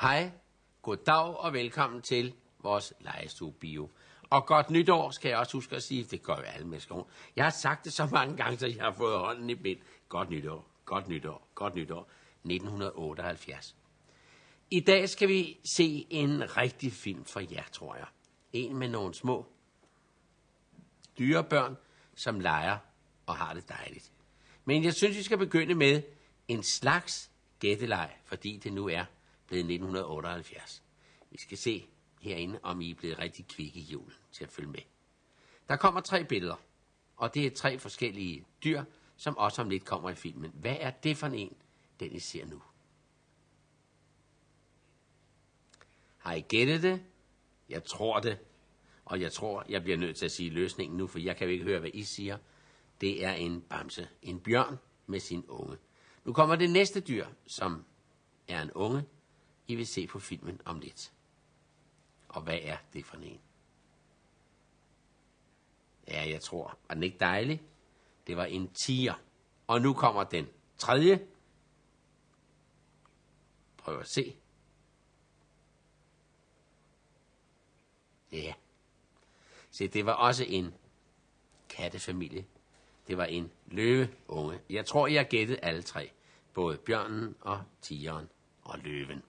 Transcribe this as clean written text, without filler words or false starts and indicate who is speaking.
Speaker 1: Hej, goddag og velkommen til vores legestue bio. Og godt nytår skal jeg også huske at sige, det gør jo alle mennesker. Jeg har sagt det så mange gange, så jeg har fået hånden i bind. Godt nytår, godt nytår, godt nytår. 1978. I dag skal vi se en rigtig film for jer, tror jeg. En med nogle små dyrebørn, som leger og har det dejligt. Men jeg synes, vi skal begynde med en slags gætteleg, fordi det nu er blevet 1978. Vi skal se herinde, om I er blevet rigtig kvikke i julen til at følge med. Der kommer 3 billeder, og det er 3 forskellige dyr, som også om lidt kommer i filmen. Hvad er det for en, den I ser nu? Har I gættet det? Jeg tror det. Og jeg tror, jeg bliver nødt til at sige løsningen nu, for jeg kan jo ikke høre, hvad I siger. Det er en bamse, en bjørn med sin unge. Nu kommer det næste dyr, som er en unge. I vil se på filmen om lidt. Og hvad er det for en? Ja, jeg tror. Var den ikke dejlig? Det var en tiger. Og nu kommer den 3. Prøv at se. Ja. Se, det var også en kattefamilie. Det var en løveunge. Jeg tror, jeg har gættet alle 3. Både bjørnen og tigeren og løven.